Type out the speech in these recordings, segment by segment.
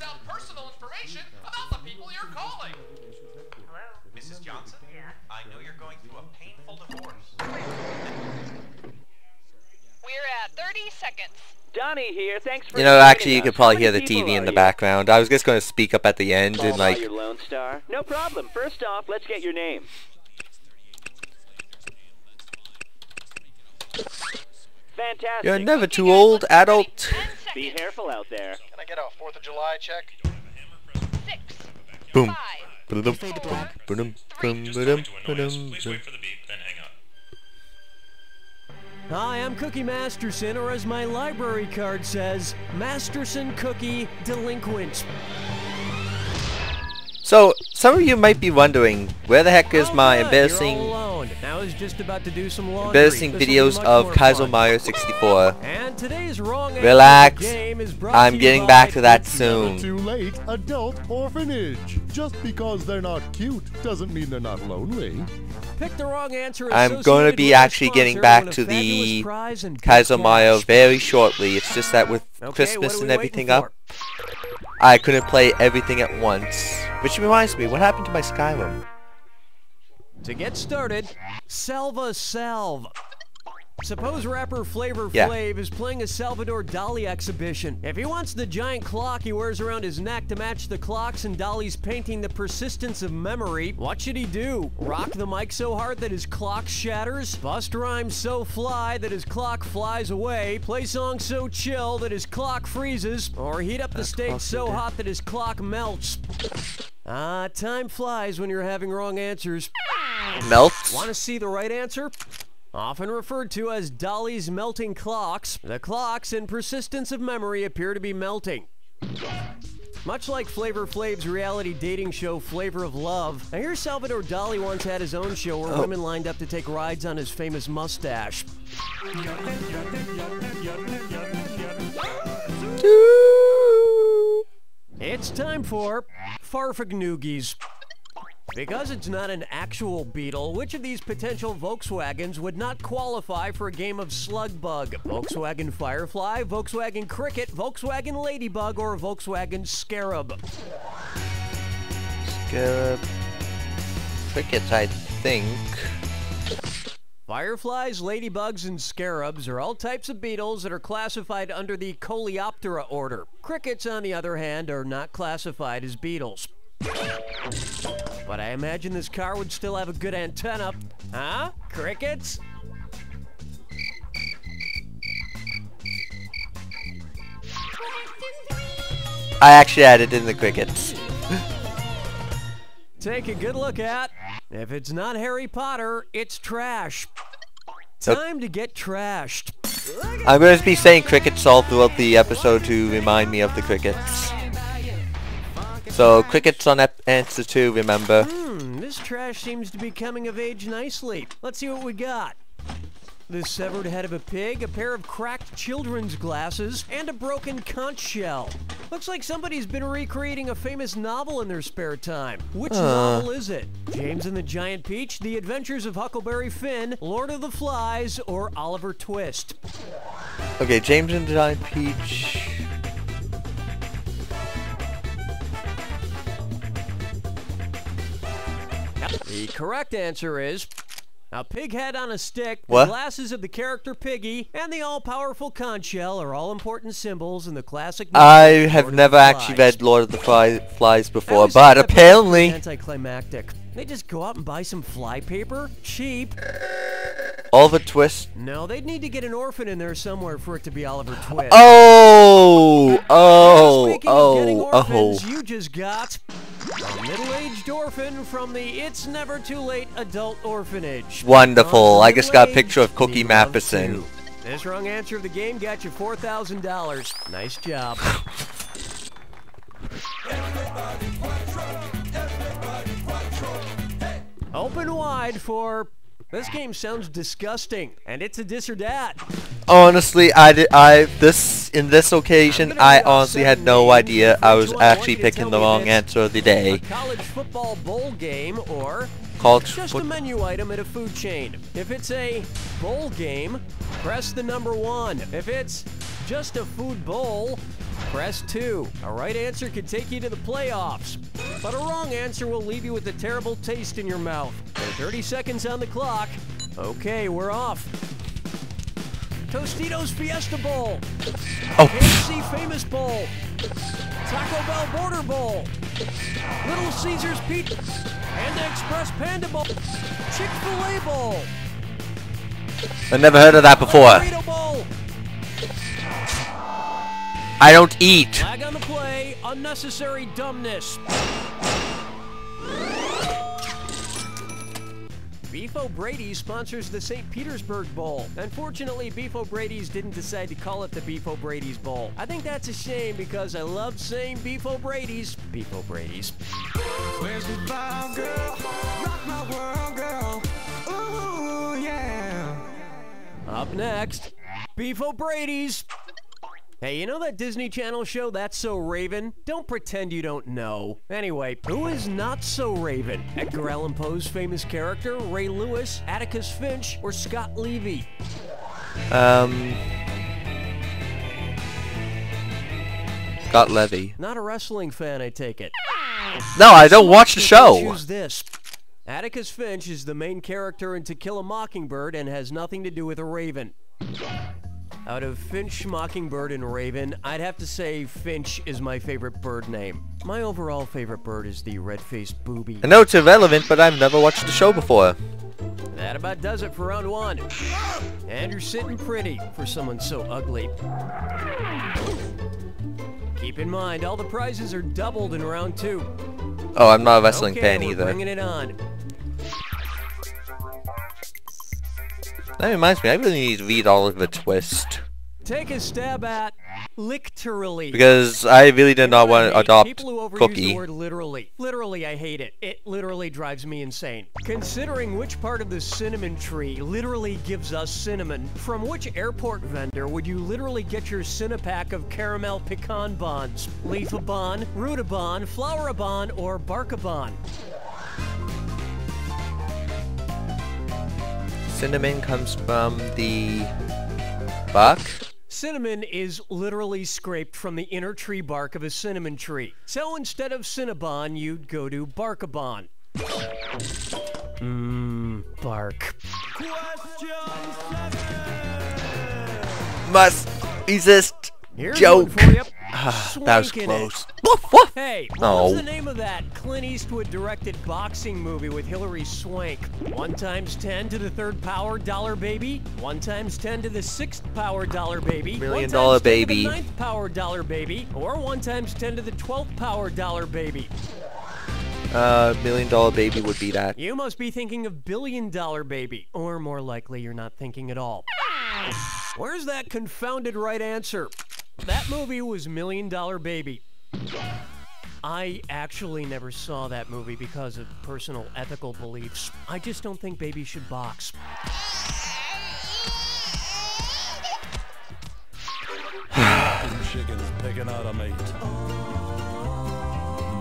out personal information about the people you're calling. Hello? Mrs. Johnson? Yeah? I know you're going through a painful divorce. We're at 30 seconds. Donnie here, thanks for You know, actually, you joining could us. probably How hear many the people TV in are the you? background. I was just going to speak up at the end Call and, by like... your Lone Star? No problem. First off, let's get your name. Fantastic. You're never too old, adult. Be careful out there. Can I get a 4th of July check? 6, Boom. 5, Ba-dum, ba-dum, ba-dum, ba-dum, ba-dum. Please wait for the beep, then hang up. Hi, I'm Cookie Masterson, or as my library card says, Masterson Cookie Delinquent. So, some of you might be wondering, where the heck is my You're embarrassing all alone. I was just about to do some laundry. embarrassing This will be videos much of more Kaizo fun. Mario 64? And today's wrong Relax. answer game is brought I'm to you getting by back to that Never soon. too late, adult orphanage. Just because they're not cute doesn't mean they're not lonely. Pick the wrong answer. I'm going to be actually getting back to the Kaizo Mario very shortly. It's just that with Christmas and everything up, I couldn't play everything at once. Which reminds me, what happened to my Skyrim? To get started, Salva Salve. Suppose rapper Flavor Yeah. Flav is playing a Salvador Dali exhibition. If he wants the giant clock he wears around his neck to match the clocks in Dali's painting The Persistence of Memory, what should he do? Rock the mic so hard that his clock shatters? Bust rhymes so fly that his clock flies away? Play songs so chill that his clock freezes? Or heat up the stage so hot that his clock melts? Time flies when you're having wrong answers. Melts? Want to see the right answer? Often referred to as Dali's melting clocks, the clocks in Persistence of Memory appear to be melting. Much like Flavor Flav's reality dating show Flavor of Love, I hear Salvador Dali once had his own show where women lined up to take rides on his famous mustache. It's time for Farfagnoogies. Because it's not an actual beetle, which of these potential Volkswagens would not qualify for a game of Slug Bug? Volkswagen Firefly, Volkswagen Cricket, Volkswagen Ladybug, or Volkswagen Scarab? Scarab. Crickets, I think. Fireflies, ladybugs, and scarabs are all types of beetles that are classified under the Coleoptera order. Crickets, on the other hand, are not classified as beetles. But I imagine this car would still have a good antenna. Huh? Crickets? I actually added in the crickets. Take a good look at. If it's not Harry Potter, it's trash. Nope. Time to get trashed. I'm going to be saying crickets all throughout the episode to remind me of the crickets. So, crickets on answer 2, remember. This trash seems to be coming of age nicely. Let's see what we got. The severed head of a pig, a pair of cracked children's glasses, and a broken conch shell. Looks like somebody's been recreating a famous novel in their spare time. Which novel is it? James and the Giant Peach, The Adventures of Huckleberry Finn, Lord of the Flies, or Oliver Twist? Okay, James and the Giant Peach. The correct answer is a pig head on a stick, What? the glasses of the character Piggy, and the all-powerful conch shell are all important symbols in the classic novel I Lord have of the never actually Flies. read Lord of the Flies I before, always but thought that was apparently... anticlimactic. They just go out and buy some fly paper? Cheap. Oliver Twist. No, they'd need to get an orphan in there somewhere for it to be Oliver Twist. Oh! Speaking of getting Oh! orphans, you just got a middle-aged orphan from the It's Never Too Late Adult Orphanage. Wonderful. I just got a Middle-aged, picture of Cookie he loves Matheson. you. This wrong answer of the game got you $4,000. Nice job. Open wide for... This game sounds disgusting, and it's a dis or dat. Honestly, in this occasion, I honestly had no idea I was actually picking the wrong answer of the A day. college football bowl game or College just a foot. menu item at a food chain. If it's a bowl game, press the number 1. If it's just a food bowl, Press 2. A right answer could take you to the playoffs, but a wrong answer will leave you with a terrible taste in your mouth. There are 30 seconds on the clock. Okay, we're off. Tostitos Fiesta Bowl. Oh. KFC Famous Bowl. Taco Bell Border Bowl. Little Caesars Pizza. Panda Express Panda Bowl. Chick-fil-A Bowl. I never heard of that before. Burrito Bowl. I don't eat. Flag on the play. Unnecessary dumbness. Beef O'Brady's sponsors the St. Petersburg Bowl. Unfortunately, Beef O'Brady's didn't decide to call it the Beef O'Brady's Bowl. I think that's a shame because I love saying Beef O'Brady's. Beef O'Brady's. Where's the vibe, girl? Rock my world, girl. Ooh, yeah. Up next, Beef O'Brady's. Hey, you know that Disney Channel show, That's So Raven? Don't pretend you don't know. Anyway, who is not so Raven? Edgar Allan Poe's famous character, Ray Lewis, Atticus Finch, or Scott Levy? Scott Levy. Not a wrestling fan, I take it. No, I don't watch the show. Choose this. Atticus Finch is the main character in To Kill a Mockingbird and has nothing to do with a raven. Out of Finch, Mockingbird, and Raven, I'd have to say Finch is my favorite bird name. My overall favorite bird is the red-faced booby. I know it's irrelevant, but I've never watched the show before. That about does it for round 1. And you're sitting pretty for someone so ugly. Keep in mind, all the prizes are doubled in round 2. Oh, I'm not a wrestling Okay, fan we're either. bringing it on. That reminds me, I really need to read Oliver Twist. Take a stab at literally. Because I really did not want to adopt People who overuse Cookie. the word literally. Literally, I hate it. It literally drives me insane. Considering which part of the cinnamon tree literally gives us cinnamon, from which airport vendor would you literally get your Cinepack of caramel pecan bonds? Leaf-a-bon, root-a-bon, flower-a-bon, or bark-a-bon? Cinnamon comes from the bark. Cinnamon is literally scraped from the inner tree bark of a cinnamon tree. So instead of Cinnabon, you'd go to Barkabon. Bark. Must resist. Here's Joke. one for you. That was Swanking close. it. Woof, woof. Hey, what Oh. was the name of that Clint Eastwood directed boxing movie with Hilary Swank? 1 times 10 to the 3rd power dollar baby? 1 times 10 to the 6th power dollar baby? Million 1 dollar times 10 to baby. the 9th power dollar baby? Or 1 times 10 to the 12th power dollar baby? $1 million baby would be that. You must be thinking of $1 billion baby. Or more likely, you're not thinking at all. Where's that confounded right answer? That movie was $1 Million Baby. I actually never saw that movie because of personal ethical beliefs. I just don't think babies should box. Chickens picking out a mate.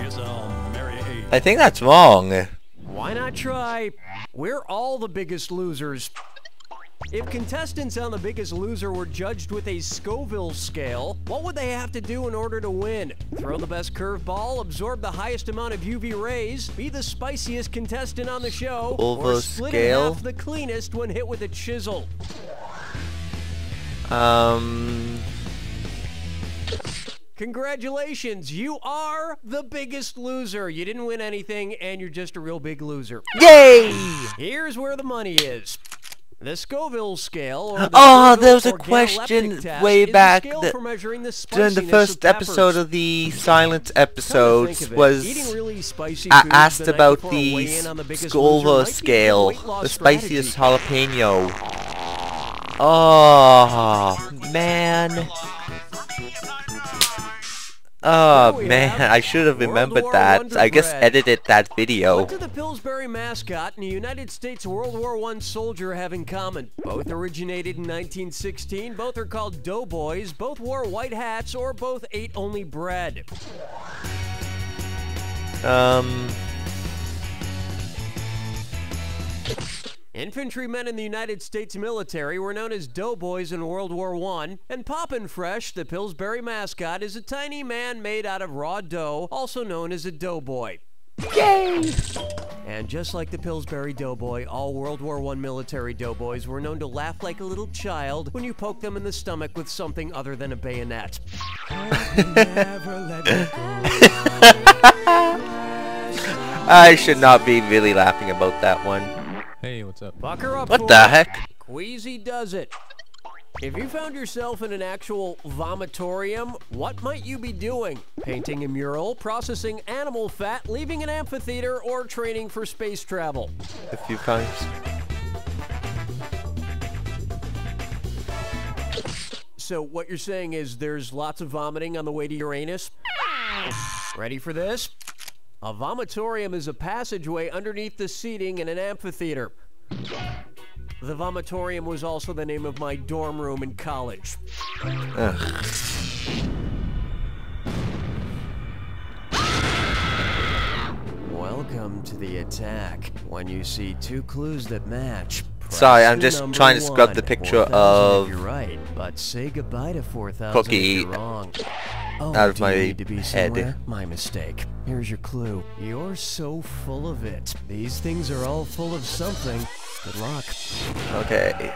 Guess I'll marry a. I think that's wrong. Why not try? We're all the biggest losers. If contestants on The Biggest Loser were judged with a Scoville scale, what would they have to do in order to win? Throw the best curveball, absorb the highest amount of UV rays, be the spiciest contestant on the show, or split in scale? half the cleanest when hit with a chisel? Congratulations, you are the biggest loser. You didn't win anything, and you're just a real big loser. Yay! Here's where the money is. The Scoville scale, or the Oh, Scoville there was a organoleptic question test, way is the back scale that for measuring the during the spiciness first of peppers. episode of the silent Come to episodes think of it, was eating really spicy I foods asked the night about before a the weigh-in on The Biggest Scoville Loser might be a scale, weight loss the spiciest strategy. jalapeno. Oh man. Oh Here we man, have I should have World remembered War that. Wonder I guess Bread. edited that video. What do the Pillsbury mascot and the United States World War I soldier have in common? Both originated in 1916, both are called doughboys, both wore white hats, or both ate only bread. Infantrymen in the United States military were known as doughboys in World War I, and Poppin' Fresh, the Pillsbury mascot, is a tiny man made out of raw dough, also known as a doughboy. Yay! And just like the Pillsbury Doughboy, all World War I military doughboys were known to laugh like a little child when you poke them in the stomach with something other than a bayonet. I should not be really laughing about that one. Hey, what's up? Bucker up. What the heck? Queasy does it. If you found yourself in an actual vomitorium, what might you be doing? Painting a mural, processing animal fat, leaving an amphitheater, or training for space travel? A few times. So what you're saying is there's lots of vomiting on the way to Uranus? Ready for this? A vomitorium is a passageway underneath the seating in an amphitheater. The vomitorium was also the name of my dorm room in college. Ugh. Welcome to the attack. When you see two clues that match, sorry, I'm just trying to scrub the picture of you're right, but say goodbye to 4,000 Cookie if you're wrong. Oh, out of do you my need to be head. somewhere? My mistake. Here's your clue. You're so full of it. These things are all full of something. Good luck. Okay.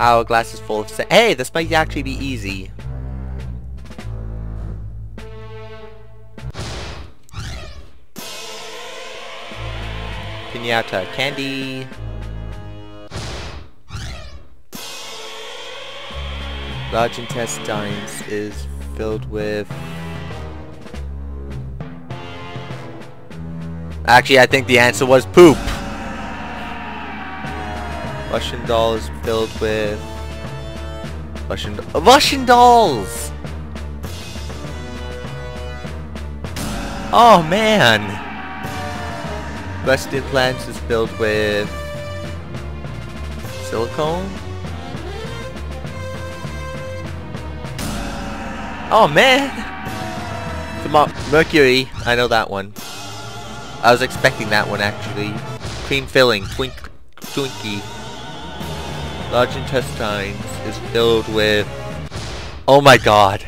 Hourglass is full of hey, this might actually be easy. Pinata candy. Large intestines is filled with... Actually, I think the answer was poop. Russian doll is filled with... Russian dolls! Oh, man! Breast implants is filled with... silicone? Oh, man! Mercury. I know that one. I was expecting that one, actually. Cream filling. Twinkie. Large intestines is filled with... Oh my god.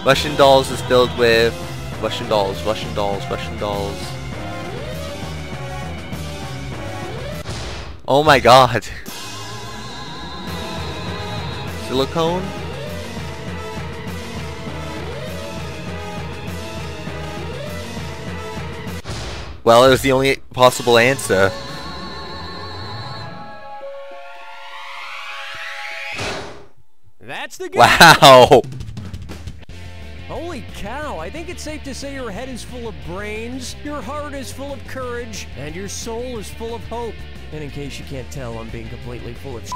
Russian dolls is filled with... Russian dolls. Oh my god. Silicone? Well, it was the only possible answer. That's the game. Wow! Holy cow, I think it's safe to say your head is full of brains, your heart is full of courage, and your soul is full of hope. And in case you can't tell, I'm being completely full of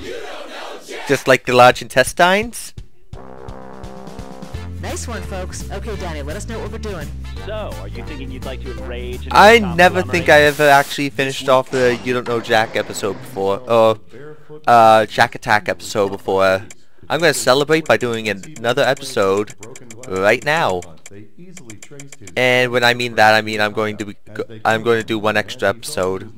You don't know Jack. Just like the large intestines? Nice one, folks. Okay, Danny, let us know what we're doing. So, are you thinking you'd like to enrage? I never think I ever actually finished off the You Don't Know Jack episode before, or Jack Attack episode before. I'm gonna celebrate by doing another episode right now. And when I mean that, I mean I'm going to do one extra episode.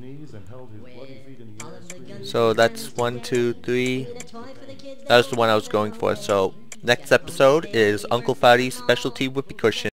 So that's 1, 2, 3. That was the one I was going for. So next episode is Uncle Fatty's specialty whoopee cushion.